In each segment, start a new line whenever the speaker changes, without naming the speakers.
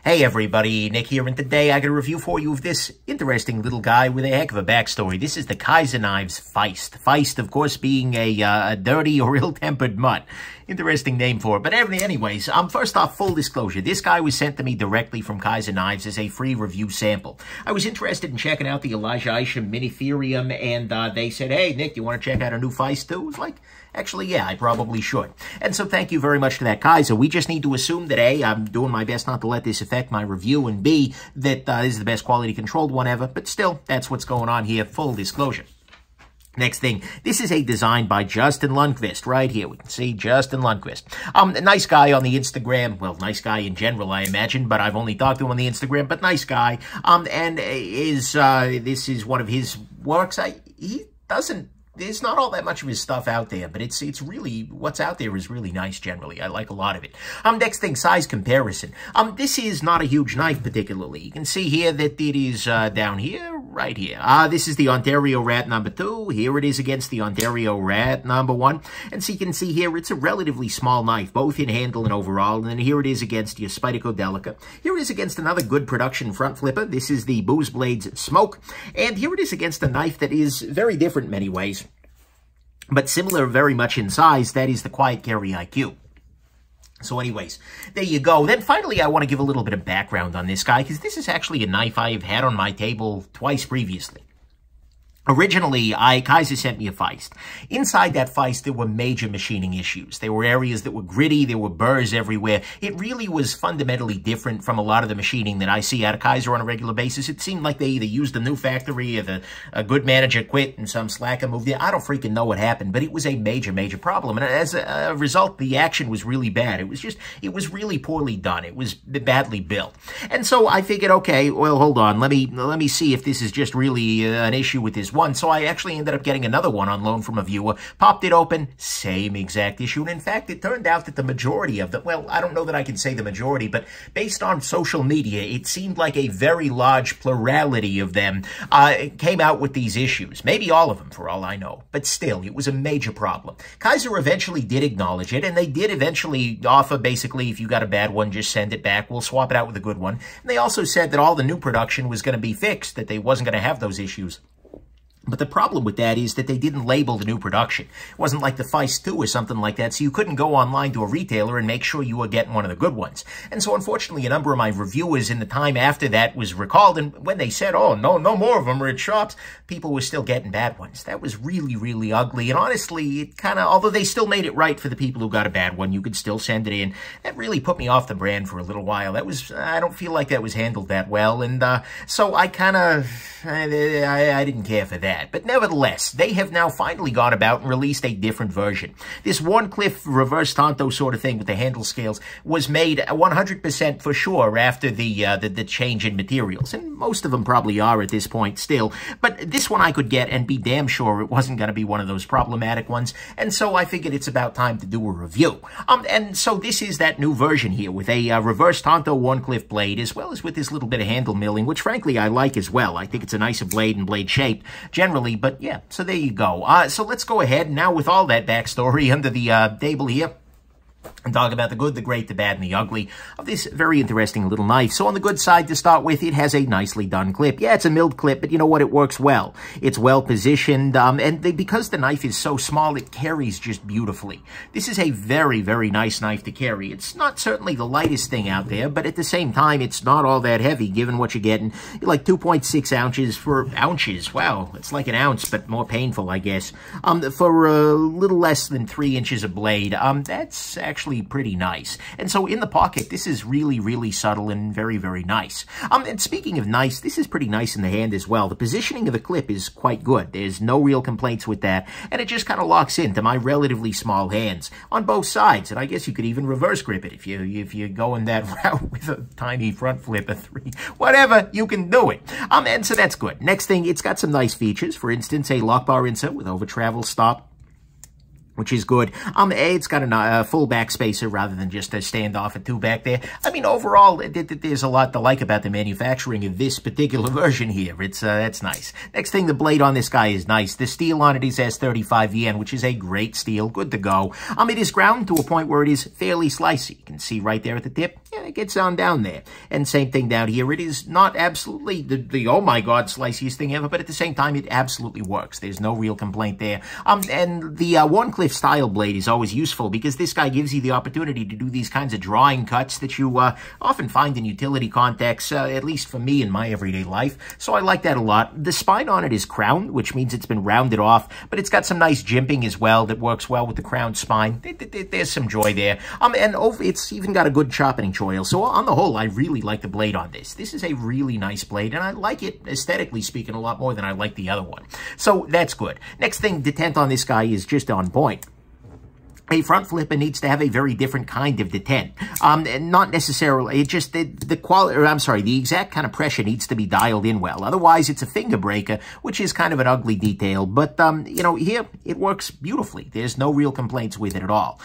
Hey everybody, Nick here, and today I got a review for you of this interesting little guy with a heck of a backstory. This is the Kizer Knives Feist. Feist, of course, being a dirty or ill-tempered mutt. Interesting name for it. But anyways, first off, full disclosure, this guy was sent to me directly from Kizer Knives as a free review sample. I was interested in checking out the Elijah Isham Minitherium, and they said, hey, Nick, you want to check out a new Feist too? I was like, actually, yeah, I probably should. And so thank you very much to that Kizer. We just need to assume that A, I'm doing my best not to let this affect my review, and B, that this is the best quality controlled one ever. But still, that's what's going on here, full disclosure. Next thing, this is a design by Justin Lundquist, right here. We can see Justin Lundquist. A nice guy on the Instagram. Well, nice guy in general, I imagine, but I've only talked to him on the Instagram, but nice guy. And this is one of his works. There's not all that much of his stuff out there, but it's really, what's out there is really nice generally. I like a lot of it. Next thing, size comparison. This is not a huge knife particularly. You can see here that it is down here, right here. This is the Ontario Rat number 2. Here it is against the Ontario Rat number 1. And so you can see here, it's a relatively small knife, both in handle and overall. And then here it is against your Spyderco Delica. Here it is against another good production front flipper. This is the Booze Blades Smoke. And here it is against a knife that is very different in many ways, but similar very much in size. That is the Quiet Carry IQ. So anyways, there you go. Then finally, I want to give a little bit of background on this guy, because this is actually a knife I've had on my table twice previously. Originally, Kizer sent me a Feist. Inside that Feist, there were major machining issues. There were areas that were gritty, there were burrs everywhere. It really was fundamentally different from a lot of the machining that I see out of Kizer on a regular basis. It seemed like they either used a new factory or a good manager quit and some slacker moved in. I don't freaking know what happened, but it was a major, major problem. And as a result, the action was really bad. It was really poorly done. It was badly built. And so I figured, okay, well, hold on. Let me see if this is just really an issue with this one. So I actually ended up getting another one on loan from a viewer, popped it open, same exact issue. And in fact, it turned out that the majority of them, well, I don't know that I can say the majority, but based on social media, it seemed like a very large plurality of them came out with these issues. Maybe all of them, for all I know. But still, it was a major problem. Kizer eventually did acknowledge it, and they did eventually offer, basically, if you got a bad one, just send it back. We'll swap it out with a good one. And they also said that all the new production was going to be fixed, that they wasn't going to have those issues. But the problem with that is that they didn't label the new production. It wasn't like the Feist 2 or something like that, so you couldn't go online to a retailer and make sure you were getting one of the good ones. And so, unfortunately, a number of my reviewers in the time after that was recalled, and when they said, oh, no more of them are at shops, people were still getting bad ones. That was really, really ugly, and honestly, it kind of, although they still made it right for the people who got a bad one, you could still send it in. That really put me off the brand for a little while. That was, I don't feel like that was handled that well, and so I kind of, I didn't care for that. But nevertheless, they have now finally gone about and released a different version. This Warncliffe reverse tanto sort of thing with the handle scales was made 100% for sure after the change in materials. And most of them probably are at this point still. But this one I could get and be damn sure it wasn't going to be one of those problematic ones. And so I figured it's about time to do a review. And so this is that new version here with a reverse tanto Warncliffe blade, as well as with this little bit of handle milling, which frankly I like as well. I think it's a nicer blade and blade shaped generally, but yeah, so there you go. So let's go ahead now with all that backstory under the table here and talk about the good, the great, the bad, and the ugly of this very interesting little knife. So on the good side to start with, it has a nicely done clip. Yeah, it's a milled clip, but you know what? It works well. It's well positioned, and because the knife is so small, it carries just beautifully. This is a very, very nice knife to carry. It's not certainly the lightest thing out there, but at the same time, it's not all that heavy, given what you're getting. You're like 2.6 ounces for ounces. Wow, it's like an ounce, but more painful, I guess. For a little less than 3 inches of blade, that's actually pretty nice. And so in the pocket, this is really, really subtle and very, very nice. And speaking of nice, this is pretty nice in the hand as well. The positioning of the clip is quite good. There's no real complaints with that. And it just kind of locks into my relatively small hands on both sides. And I guess you could even reverse grip it if you're going that route with a tiny front flip, a 3, whatever, you can do it. And so that's good. Next thing, it's got some nice features. For instance, a lock bar insert with over travel stop, which is good. It's got a full back spacer rather than just a standoff at 2 back there. I mean, overall, there's a lot to like about the manufacturing of this particular version here. It's nice. Next thing, the blade on this guy is nice. The steel on it is S35VN, which is a great steel. Good to go. It is ground to a point where it is fairly slicey. You can see right there at the tip. yeah, it gets on down there. And same thing down here. It is not absolutely the oh my god, sliceiest thing ever, but at the same time, it absolutely works. There's no real complaint there. And the Warncliffe style blade is always useful because this guy gives you the opportunity to do these kinds of drawing cuts that you often find in utility contexts, at least for me in my everyday life. So I like that a lot. The spine on it is crowned, which means it's been rounded off, but it's got some nice jimping as well that works well with the crowned spine. There's some joy there. And it's even got a good sharpening choil. So on the whole, I really like the blade on this. This is a really nice blade, and I like it, aesthetically speaking, a lot more than I like the other one. So that's good. Next thing, detent on this guy is just on point. A front flipper needs to have a very different kind of detent. Not necessarily, it just, the quality, or I'm sorry, the exact kind of pressure needs to be dialed in well. Otherwise, it's a finger breaker, which is kind of an ugly detail. But, you know, here, it works beautifully. There's no real complaints with it at all.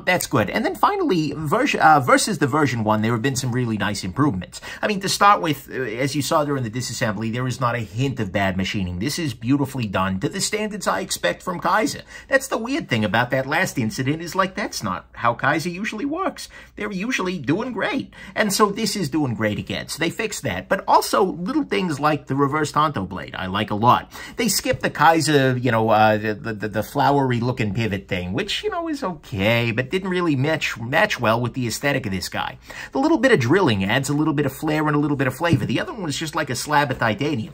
That's good. And then finally, versus the version 1, there have been some really nice improvements. I mean, to start with, as you saw during the disassembly, there is not a hint of bad machining. This is beautifully done to the standards I expect from Kizer. That's the weird thing about that last incident. Is like, that's not how Kizer usually works. They're usually doing great. And so this is doing great again. So they fixed that. But also little things like the reverse tanto blade, I like a lot. They skipped the Kizer, you know, the flowery looking pivot thing, which, you know, is okay, but didn't really match well with the aesthetic of this guy. The little bit of drilling adds a little bit of flair and a little bit of flavor. The other one was just like a slab of titanium.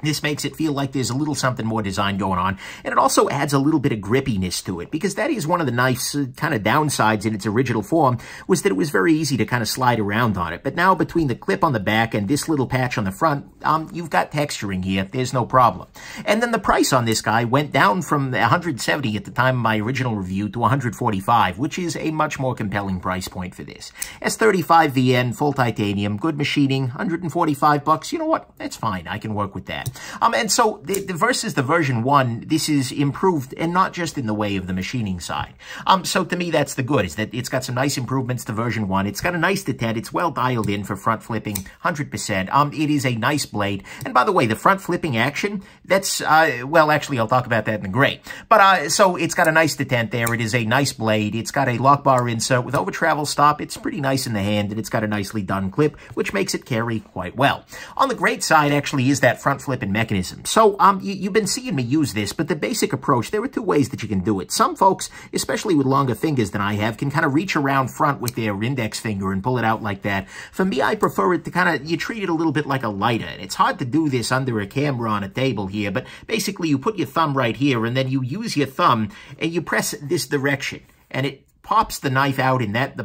This makes it feel like there's a little something more design going on. And it also adds a little bit of grippiness to it, because that is one of the knife's kind of downsides in its original form, was that it was very easy to kind of slide around on it. But now between the clip on the back and this little patch on the front, you've got texturing here. There's no problem. And then the price on this guy went down from $170 at the time of my original review to $145, which is a much more compelling price point for this. S35 VN, full titanium, good machining, $145. You know what? That's fine. I can work with that. And so versus the version 1, this is improved, and not just in the way of the machining side. So to me, that's the good, is that it's got some nice improvements to version 1. It's got a nice detent. It's well dialed in for front flipping, 100%. It is a nice blade. And by the way, the front flipping action, that's, well, actually, I'll talk about that in the gray. But, so it's got a nice detent there. It is a nice blade. It's got a lock bar insert with over travel stop. It's pretty nice in the hand, and it's got a nicely done clip, which makes it carry quite well. On the great side, actually, is that front flip mechanism. So you've been seeing me use this, but the basic approach, there are two ways that you can do it. Some folks, especially with longer fingers than I have, can kind of reach around front with their index finger and pull it out like that. For me, I prefer it to kind of, you treat it a little bit like a lighter. And it's hard to do this under a camera on a table here, but basically you put your thumb right here, and then you use your thumb and you press this direction, and it pops the knife out in that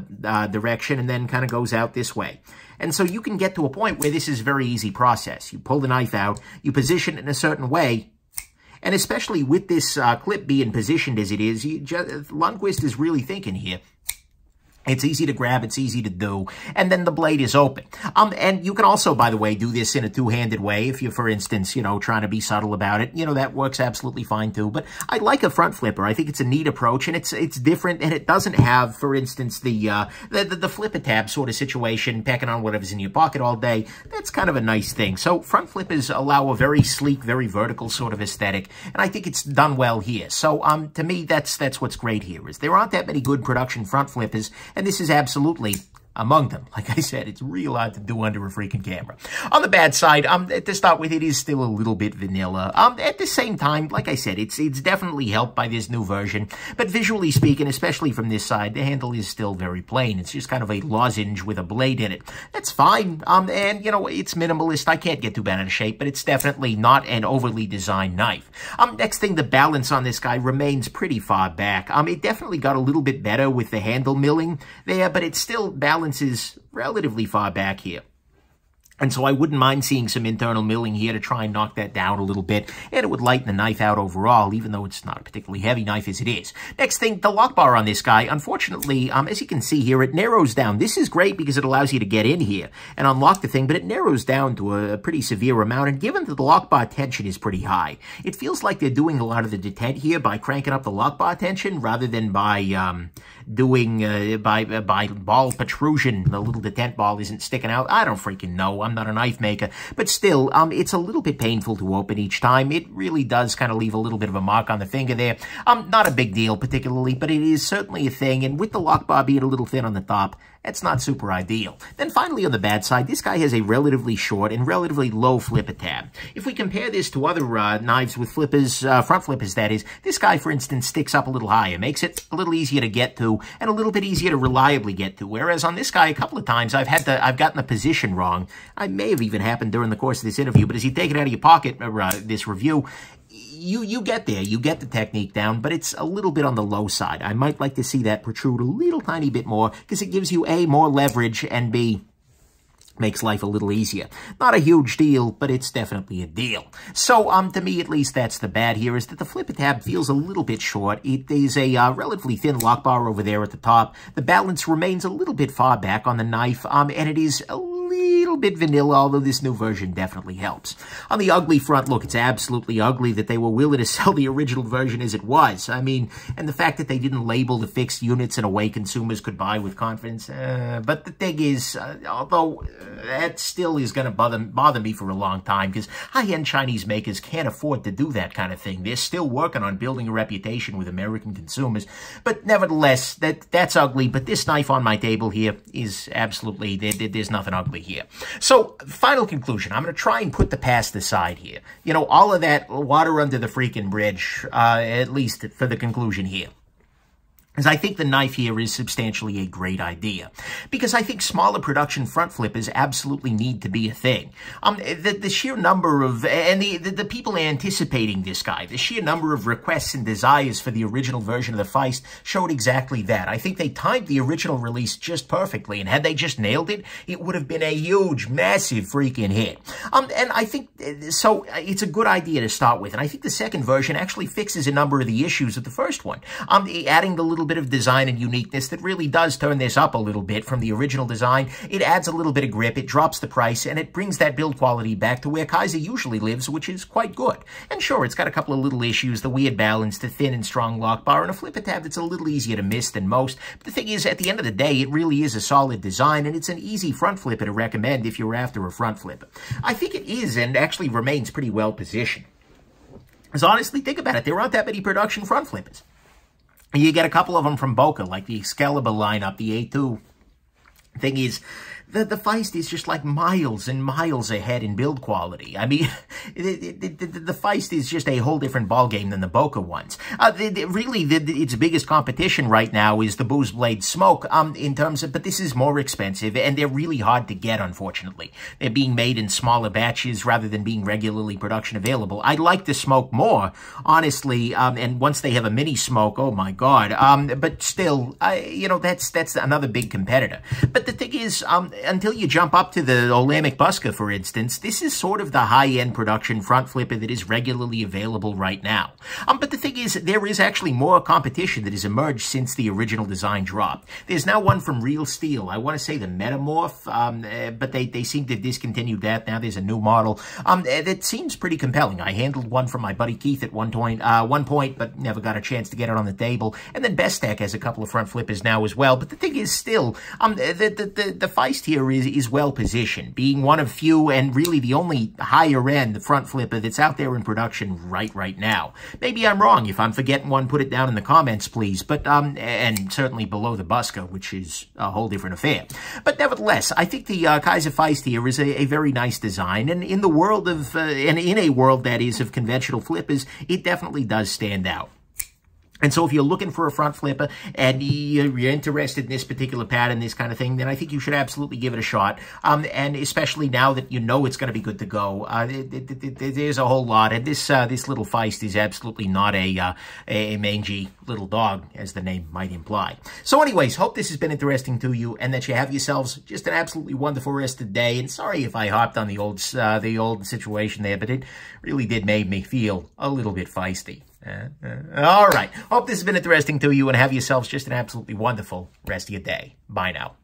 direction and then kind of goes out this way. And so you can get to a point where this is a very easy process. You pull the knife out, you position it in a certain way, and especially with this clip being positioned as it is, Lundquist is really thinking here. It's easy to grab, it's easy to do, and then the blade is open. And you can also, by the way, do this in a two-handed way if you're, for instance, you know, trying to be subtle about it. You know, that works absolutely fine too. But I like a front flipper. I think it's a neat approach, and it's different, and it doesn't have, for instance, the flipper tab sort of situation, pecking on whatever's in your pocket all day. That's kind of a nice thing. So front flippers allow a very sleek, very vertical sort of aesthetic, and I think it's done well here. So to me, that's what's great here, is there aren't that many good production front flippers, and this is absolutely among them. Like I said, it's real hard to do under a freaking camera. On the bad side, to start with, it is still a little bit vanilla. At the same time, like I said, it's definitely helped by this new version. But visually speaking, especially from this side, the handle is still very plain. It's just kind of a lozenge with a blade in it. That's fine. And, you know, it's minimalist. I can't get too bad out of shape, but it's definitely not an overly designed knife. Next thing, the balance on this guy remains pretty far back. It definitely got a little bit better with the handle milling there, but it's still balanced is relatively far back here. And so I wouldn't mind seeing some internal milling here to try and knock that down a little bit, and it would lighten the knife out overall, even though it's not a particularly heavy knife as it is. Next thing, the lock bar on this guy, unfortunately, as you can see here, it narrows down. This is great because it allows you to get in here and unlock the thing, but it narrows down to a pretty severe amount, and given that the lock bar tension is pretty high, it feels like they're doing a lot of the detent here by cranking up the lock bar tension rather than by by ball protrusion. The little detent ball isn't sticking out. I don't freaking know. I'm not a knife maker, but still, it's a little bit painful to open each time. It really does kind of leave a little bit of a mark on the finger there. Not a big deal particularly, but it is certainly a thing, and with the lock bar being a little thin on the top, That's not super ideal. Then finally on the bad side, this guy has a relatively short and relatively low flipper tab. If we compare this to other knives with flippers, front flippers that is, this guy for instance sticks up a little higher, makes it a little easier to get to and a little bit easier to reliably get to. Whereas on this guy a couple of times I've gotten the position wrong. I may have even happened during the course of this interview, but as you take it out of your pocket, this review, you get there, you get the technique down, but it's a little bit on the low side. I might like to see that protrude a little tiny bit more because it gives you A, more leverage, and B, makes life a little easier. Not a huge deal, but it's definitely a deal. So, to me at least, that's the bad here, is that the flipper tab feels a little bit short. It is a relatively thin lock bar over there at the top. The balance remains a little bit far back on the knife, and it is a little bit vanilla, although this new version definitely helps. On the ugly front, look, it's absolutely ugly that they were willing to sell the original version as it was. I mean, and the fact that they didn't label the fixed units in a way consumers could buy with confidence. But the thing is, although that still is going to bother me for a long time, because high-end Chinese makers can't afford to do that kind of thing. They're still working on building a reputation with American consumers. But nevertheless, that's ugly. But this knife on my table here is absolutely, there's nothing ugly here. So, final conclusion. I'm going to try and put the past aside here. You know, all of that water under the freaking bridge, at least for the conclusion here. Because I think the knife here is substantially a great idea. Because I think smaller production front flippers absolutely need to be a thing. The sheer number of, and the people anticipating this guy, the sheer number of requests and desires for the original version of the Feist showed exactly that. I think they timed the original release just perfectly, and had they just nailed it, it would have been a huge, massive freaking hit. And I think, so it's a good idea to start with, and I think the second version actually fixes a number of the issues of the first one. Adding the little bit of design and uniqueness that really does turn this up a little bit from the original design. It adds a little bit of grip, it drops the price, and it brings that build quality back to where Kizer usually lives, which is quite good. And sure, it's got a couple of little issues, the weird balance, the thin and strong lock bar, and a flipper tab that's a little easier to miss than most. But the thing is, at the end of the day, it really is a solid design, and it's an easy front flipper to recommend if you're after a front flipper. I think it is, and actually remains pretty well positioned. Because honestly, think about it, there aren't that many production front flippers. You get a couple of them from Boca, like the Excalibur lineup, the A2. Thing is, the Feist is just like miles and miles ahead in build quality. I mean, the Feist is just a whole different ballgame than the Boca ones. Really, its biggest competition right now is the Booz Blade Smoke, in terms of, but this is more expensive, and they're really hard to get, unfortunately. They're being made in smaller batches rather than being regularly production available. I'd like the Smoke more, honestly, and once they have a mini Smoke, oh my god. But still, you know, that's another big competitor. But the thing is, until you jump up to the Olamic Buska, for instance, this is sort of the high-end production front flipper that is regularly available right now. But the thing is, there is actually more competition that has emerged since the original design dropped. There's now one from Real Steel. I want to say the Metamorph, but they seem to have discontinued that. Now there's a new model that seems pretty compelling. I handled one from my buddy Keith at one point, but never got a chance to get it on the table. And then Bestech has a couple of front flippers now as well. But the thing is, still, the Feist here is well positioned, being one of few and really the only higher end front flipper that's out there in production right now. Maybe I'm wrong. If I'm forgetting one, put it down in the comments, please. But and certainly below the Buska, which is a whole different affair. But nevertheless, I think the Kizer Feist here is a very nice design, and in the world of and in a world that is of conventional flippers, it definitely does stand out. And so if you're looking for a front flipper and you're interested in this particular pattern, this kind of thing, then I think you should absolutely give it a shot. And especially now that you know it's going to be good to go, there's a whole lot. And this little Feist is absolutely not a mangy little dog, as the name might imply. So anyways, hope this has been interesting to you and that you have yourselves just an absolutely wonderful rest of the day. And sorry if I hopped on the old situation there, but it really did make me feel a little bit feisty. All right. Hope this has been interesting to you and have yourselves just an absolutely wonderful rest of your day. Bye now.